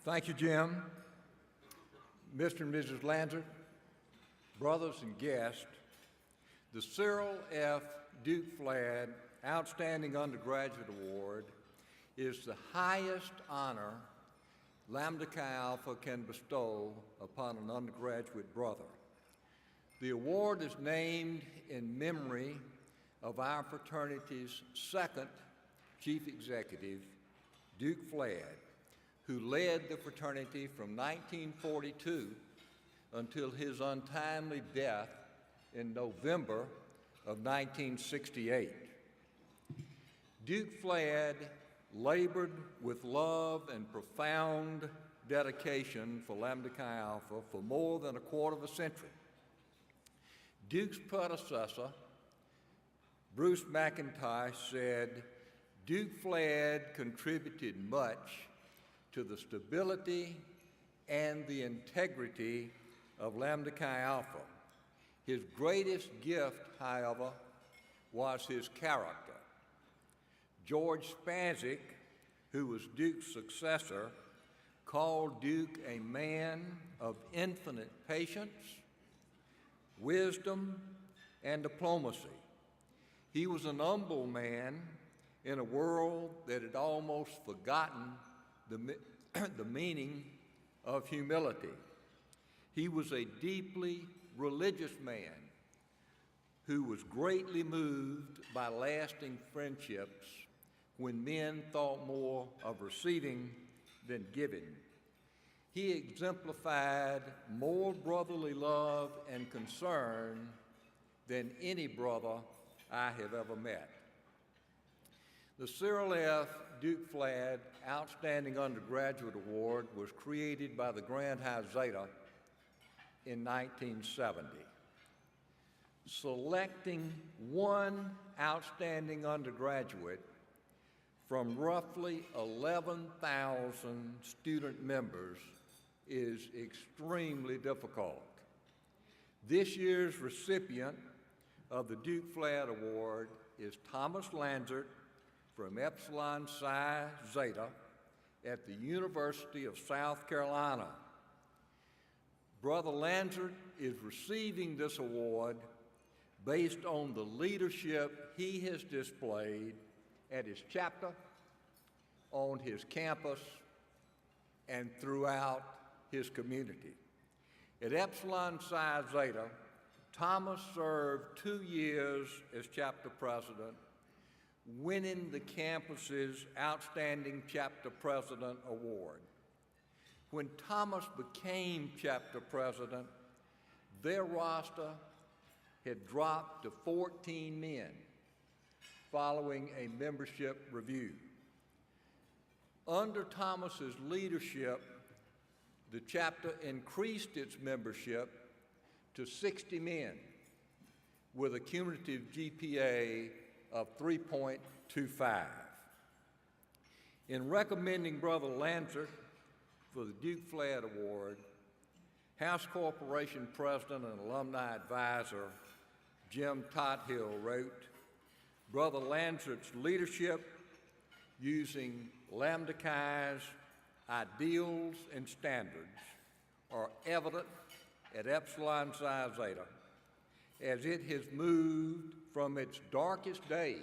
Thank you, Jim. Mr. and Mrs. Landzert, brothers and guests, the Cyril F. Duke Flad Outstanding Undergraduate Award is the highest honor Lambda Chi Alpha can bestow upon an undergraduate brother. The award is named in memory of our fraternity's second chief executive, Duke Flad, who led the fraternity from 1942 until his untimely death in November of 1968. Duke Flad labored with love and profound dedication for Lambda Chi Alpha for more than a quarter of a century. Duke's predecessor, Bruce McIntosh, said, Duke Flad contributed much to the stability and the integrity of Lambda Chi Alpha. His greatest gift, however, was his character. George Spazic, who was Duke's successor, called Duke a man of infinite patience, wisdom, and diplomacy. He was an humble man in a world that had almost forgotten the meaning of humility. He was a deeply religious man who was greatly moved by lasting friendships when men thought more of receiving than giving. He exemplified more brotherly love and concern than any brother I have ever met. The Cyril F. Duke Flad Outstanding Undergraduate Award was created by the Grand High Zeta in 1970. Selecting one outstanding undergraduate from roughly 11,000 student members is extremely difficult. This year's recipient of the Duke Flad Award is Thomas Landzert from Epsilon Psi Zeta at the University of South Carolina. Brother Landzert is receiving this award based on the leadership he has displayed at his chapter, on his campus, and throughout his community. At Epsilon Psi Zeta, Thomas served 2 years as chapter president, winning the campus's Outstanding Chapter President Award. When Thomas became chapter president, their roster had dropped to 14 men following a membership review. Under Thomas's leadership, the chapter increased its membership to 60 men with a cumulative GPA of 3.25. In recommending Brother Landzert for the Duke Flad Award, House Corporation President and Alumni Advisor Jim Tothill wrote, Brother Landzert's leadership using Lambda Chi's ideals and standards are evident at Epsilon Psi Zeta as it has moved from its darkest days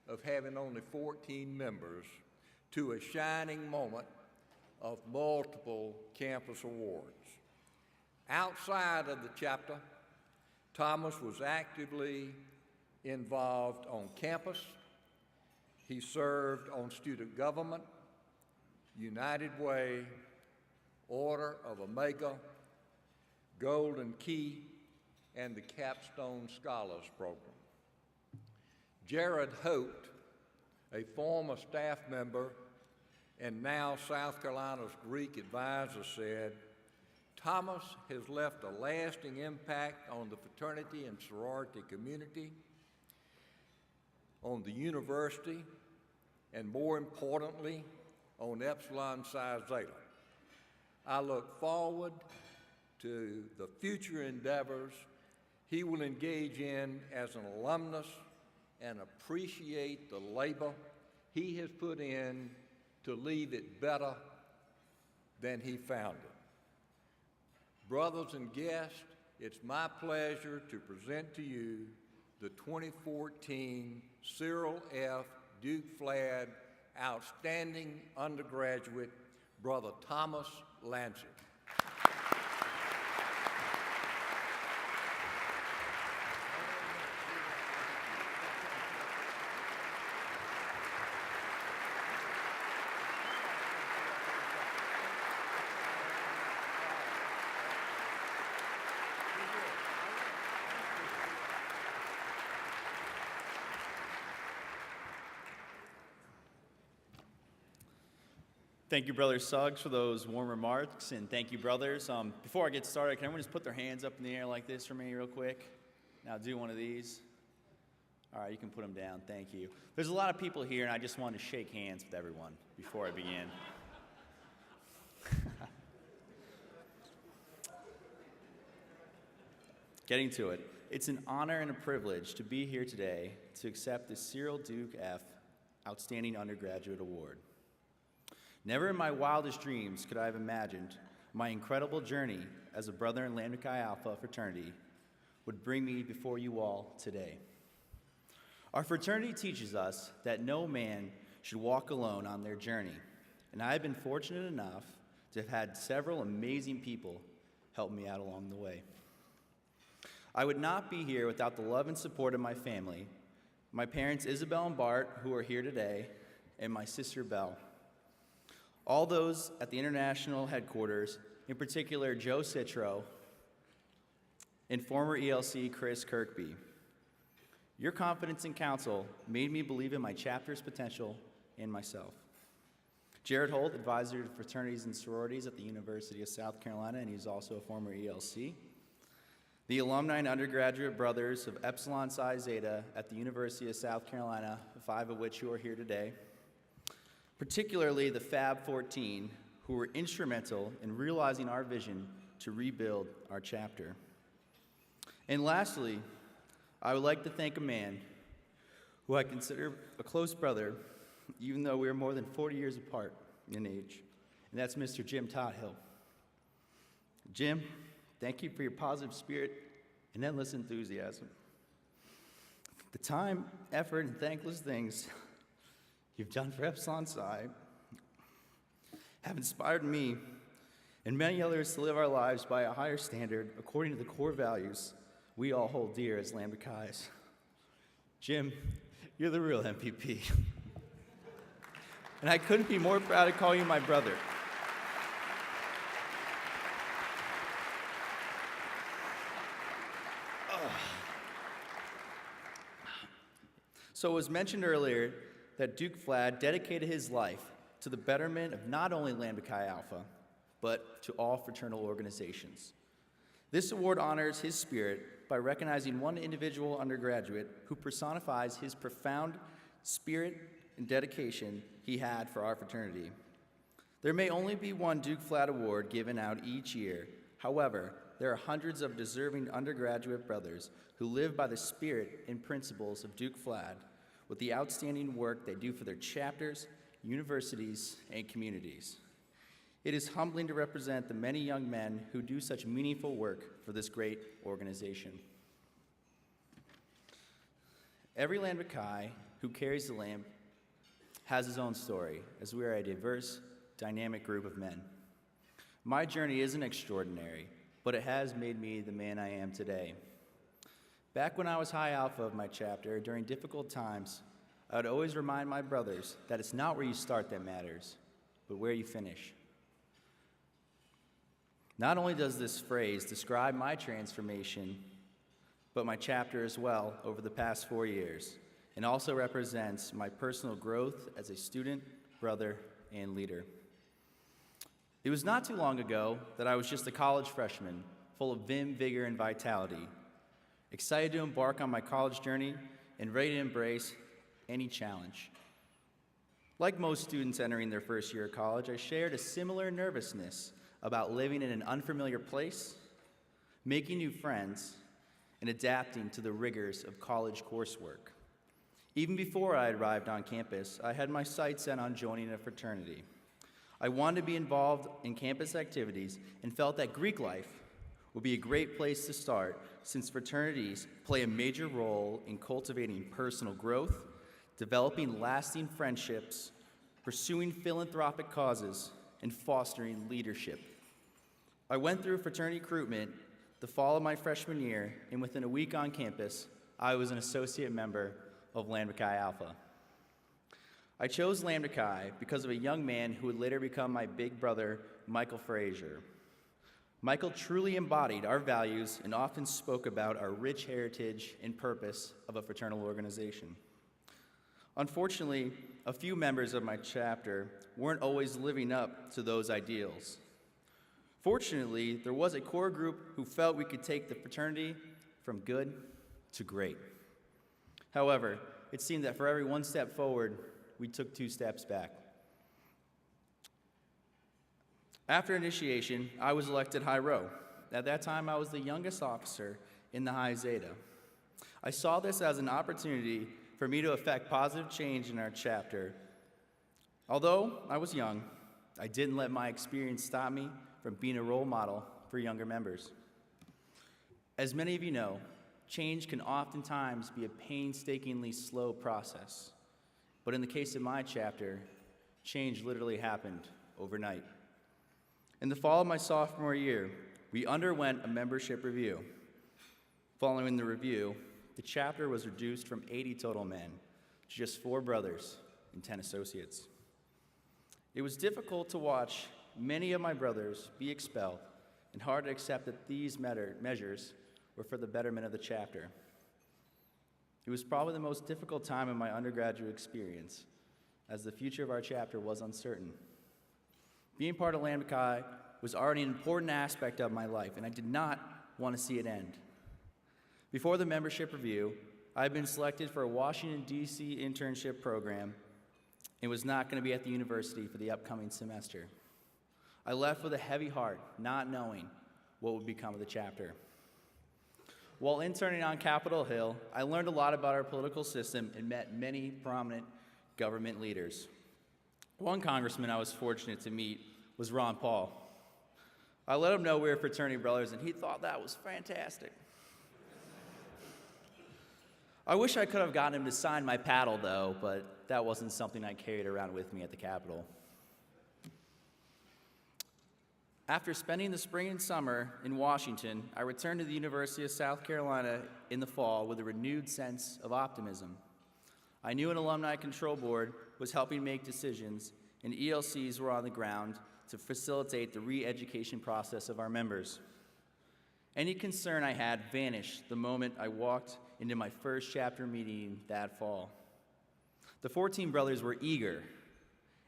of having only 14 members to a shining moment of multiple campus awards. Outside of the chapter, Thomas was actively involved on campus. He served on student government, United Way, Order of Omega, Golden Key, and the Capstone Scholars Program. Jared Holt, a former staff member and now South Carolina's Greek advisor, said, Thomas has left a lasting impact on the fraternity and sorority community, on the university, and more importantly, on Epsilon Psi Zeta. I look forward to the future endeavors he will engage in as an alumnus and appreciate the labor he has put in to leave it better than he found it. Brothers and guests, it's my pleasure to present to you the 2014 Cyril F. Duke Flad Outstanding Undergraduate, Brother Thomas Landzert. Thank you, Brother Suggs, for those warm remarks, and thank you, brothers. Before I get started, can everyone just put their hands up in the air like this for me real quick? Now do one of these. All right, you can put them down. Thank you. There's a lot of people here, and I just wanted to shake hands with everyone before I begin. Getting to it. It's an honor and a privilege to be here today to accept the Cyril Duke F. Outstanding Undergraduate Award. Never in my wildest dreams could I have imagined my incredible journey as a brother in Lambda Chi Alpha fraternity would bring me before you all today. Our fraternity teaches us that no man should walk alone on their journey, and I have been fortunate enough to have had several amazing people help me out along the way. I would not be here without the love and support of my family, my parents Isabel and Bart, who are here today, and my sister Belle. All those at the international headquarters, in particular Joe Citro and former ELC Chris Kirkby. Your confidence and counsel made me believe in my chapter's potential and myself. Jared Holt, advisor to fraternities and sororities at the University of South Carolina, and he's also a former ELC. The alumni and undergraduate brothers of Epsilon Psi Zeta at the University of South Carolina, 5 of which who are here today. Particularly the Fab 14, who were instrumental in realizing our vision to rebuild our chapter. And lastly, I would like to thank a man who I consider a close brother, even though we are more than 40 years apart in age, and that's Mr. Jim Tothill. Jim, thank you for your positive spirit and endless enthusiasm. The time, effort, and thankless things you've done for Epsilon Psi have inspired me and many others to live our lives by a higher standard according to the core values we all hold dear as Lambda Chi's. Jim, you're the real MVP. And I couldn't be more proud to call you my brother. So it was mentioned earlier that Duke Flad dedicated his life to the betterment of not only Lambda Chi Alpha, but to all fraternal organizations. This award honors his spirit by recognizing one individual undergraduate who personifies his profound spirit and dedication he had for our fraternity. There may only be one Duke Flad Award given out each year. However, there are hundreds of deserving undergraduate brothers who live by the spirit and principles of Duke Flad with the outstanding work they do for their chapters, universities, and communities. It is humbling to represent the many young men who do such meaningful work for this great organization. Every Lambda Chi who carries the lamp has his own story, as we are a diverse, dynamic group of men. My journey isn't extraordinary, but it has made me the man I am today. Back when I was high alpha of my chapter, during difficult times, I would always remind my brothers that it's not where you start that matters, but where you finish. Not only does this phrase describe my transformation, but my chapter as well over the past 4 years, and also represents my personal growth as a student, brother, and leader. It was not too long ago that I was just a college freshman, full of vim, vigor, and vitality, excited to embark on my college journey and ready to embrace any challenge. Like most students entering their first year of college, I shared a similar nervousness about living in an unfamiliar place, making new friends, and adapting to the rigors of college coursework. Even before I arrived on campus, I had my sights set on joining a fraternity. I wanted to be involved in campus activities and felt that Greek life would be a great place to start, since fraternities play a major role in cultivating personal growth, developing lasting friendships, pursuing philanthropic causes, and fostering leadership. I went through fraternity recruitment the fall of my freshman year, and within a week on campus, I was an associate member of Lambda Chi Alpha. I chose Lambda Chi because of a young man who would later become my big brother, Michael Frazier. Michael truly embodied our values and often spoke about our rich heritage and purpose of a fraternal organization. Unfortunately, a few members of my chapter weren't always living up to those ideals. Fortunately, there was a core group who felt we could take the fraternity from good to great. However, it seemed that for every one step forward, we took 2 steps back. After initiation, I was elected High Rho. At that time, I was the youngest officer in the High Zeta. I saw this as an opportunity for me to affect positive change in our chapter. Although I was young, I didn't let my experience stop me from being a role model for younger members. As many of you know, change can oftentimes be a painstakingly slow process. But in the case of my chapter, change literally happened overnight. In the fall of my sophomore year, we underwent a membership review. Following the review, the chapter was reduced from 80 total men to just 4 brothers and 10 associates. It was difficult to watch many of my brothers be expelled, and hard to accept that these measures were for the betterment of the chapter. It was probably the most difficult time in my undergraduate experience, as the future of our chapter was uncertain. Being part of Lambda Chi was already an important aspect of my life, and I did not want to see it end. Before the membership review, I had been selected for a Washington, D.C. internship program and was not going to be at the university for the upcoming semester. I left with a heavy heart, not knowing what would become of the chapter. While interning on Capitol Hill, I learned a lot about our political system and met many prominent government leaders. One congressman I was fortunate to meet was Ron Paul. I let him know we were fraternity brothers, and he thought that was fantastic. I wish I could have gotten him to sign my paddle, though, but that wasn't something I carried around with me at the Capitol. After spending the spring and summer in Washington, I returned to the University of South Carolina in the fall with a renewed sense of optimism. I knew an alumni control board was helping make decisions, and ELCs were on the ground to facilitate the re-education process of our members. Any concern I had vanished the moment I walked into my first chapter meeting that fall. The 14 brothers were eager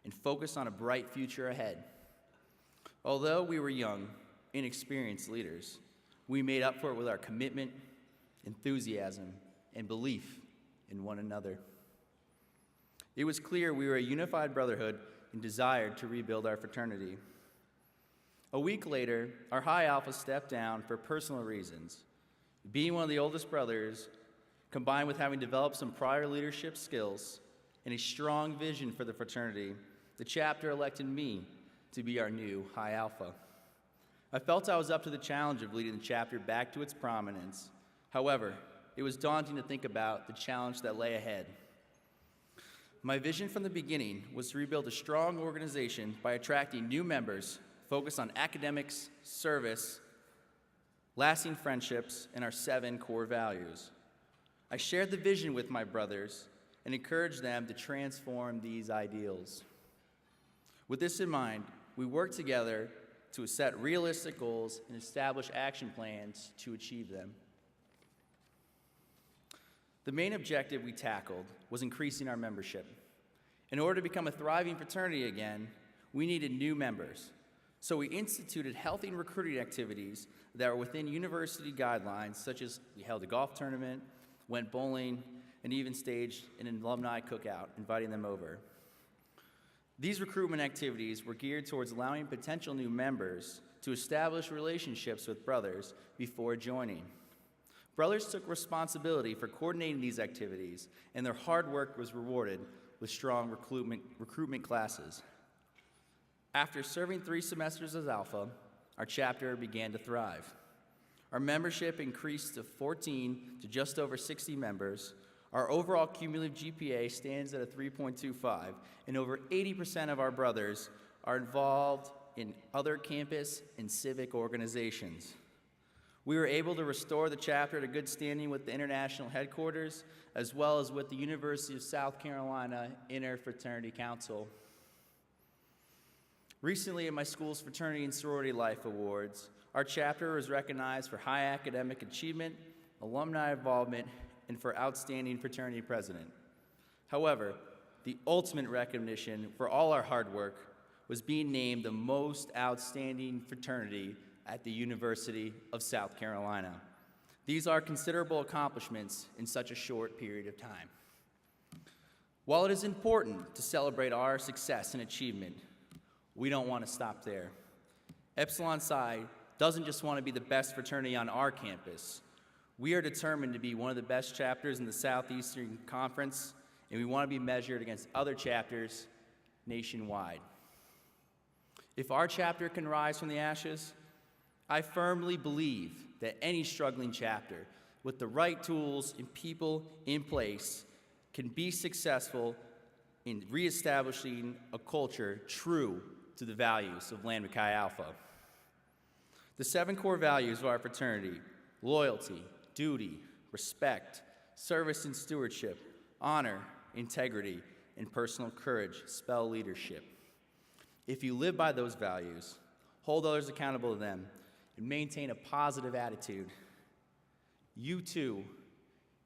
and focused on a bright future ahead. Although we were young, inexperienced leaders, we made up for it with our commitment, enthusiasm, and belief in one another. It was clear we were a unified brotherhood and desired to rebuild our fraternity. A week later, our High Alpha stepped down for personal reasons. Being one of the oldest brothers, combined with having developed some prior leadership skills and a strong vision for the fraternity, the chapter elected me to be our new High Alpha. I felt I was up to the challenge of leading the chapter back to its prominence. However, it was daunting to think about the challenge that lay ahead. My vision from the beginning was to rebuild a strong organization by attracting new members focused on academics, service, lasting friendships, and our 7 core values. I shared the vision with my brothers and encouraged them to transform these ideals. With this in mind, we worked together to set realistic goals and establish action plans to achieve them. The main objective we tackled was increasing our membership. In order to become a thriving fraternity again, we needed new members. So we instituted healthy and recruiting activities that were within university guidelines, such as we held a golf tournament, went bowling, and even staged an alumni cookout, inviting them over. These recruitment activities were geared towards allowing potential new members to establish relationships with brothers before joining. Brothers took responsibility for coordinating these activities, and their hard work was rewarded with strong recruitment classes. After serving 3 semesters as Alpha, our chapter began to thrive. Our membership increased to 14 to just over 60 members. Our overall cumulative GPA stands at a 3.25, and over 80% of our brothers are involved in other campus and civic organizations. We were able to restore the chapter to good standing with the international headquarters, as well as with the University of South Carolina Interfraternity Council. Recently, in my school's Fraternity and Sorority Life Awards, our chapter was recognized for high academic achievement, alumni involvement, and for outstanding fraternity president. However, the ultimate recognition for all our hard work was being named the most outstanding fraternity at the University of South Carolina. These are considerable accomplishments in such a short period of time. While it is important to celebrate our success and achievement, we don't want to stop there. Epsilon Psi doesn't just want to be the best fraternity on our campus. We are determined to be one of the best chapters in the Southeastern Conference, and we want to be measured against other chapters nationwide. If our chapter can rise from the ashes, I firmly believe that any struggling chapter with the right tools and people in place can be successful in reestablishing a culture true to the values of Lambda Chi Alpha. The 7 core values of our fraternity: loyalty, duty, respect, service and stewardship, honor, integrity, and personal courage spell leadership. If you live by those values, hold others accountable to them, and maintain a positive attitude, you too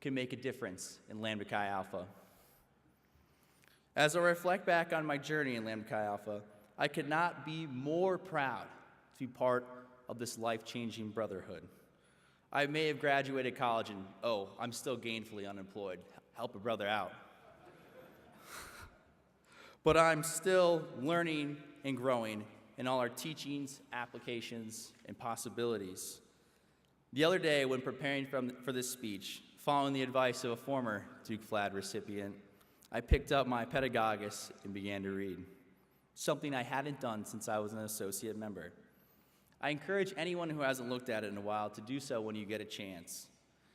can make a difference in Lambda Chi Alpha. As I reflect back on my journey in Lambda Chi Alpha, I could not be more proud to be part of this life-changing brotherhood. I may have graduated college and, I'm still gainfully unemployed. Help a brother out. But I'm still learning and growing in all our teachings, applications, and possibilities. The other day, when preparing for this speech, following the advice of a former Duke Flad recipient, I picked up my pedagogus and began to read, something I hadn't done since I was an associate member. I encourage anyone who hasn't looked at it in a while to do so when you get a chance.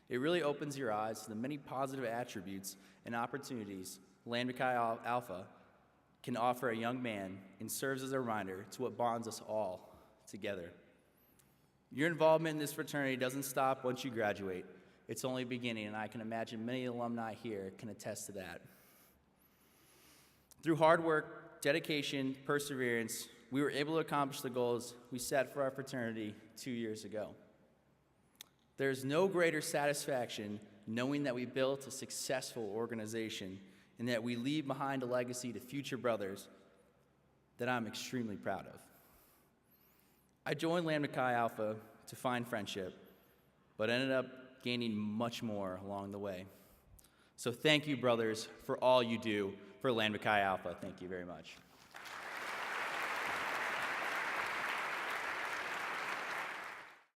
It really opens your eyes to the many positive attributes and opportunities Lambda Chi Alpha can offer a young man, and serves as a reminder to what bonds us all together. Your involvement in this fraternity doesn't stop once you graduate. It's only beginning, and I can imagine many alumni here can attest to that. Through hard work, dedication, perseverance, we were able to accomplish the goals we set for our fraternity 2 years ago. There's no greater satisfaction knowing that we built a successful organization and that we leave behind a legacy to future brothers that I'm extremely proud of. I joined Lambda Chi Alpha to find friendship, but ended up gaining much more along the way. So thank you, brothers, for all you do for Lambda Chi Alpha. Thank you very much.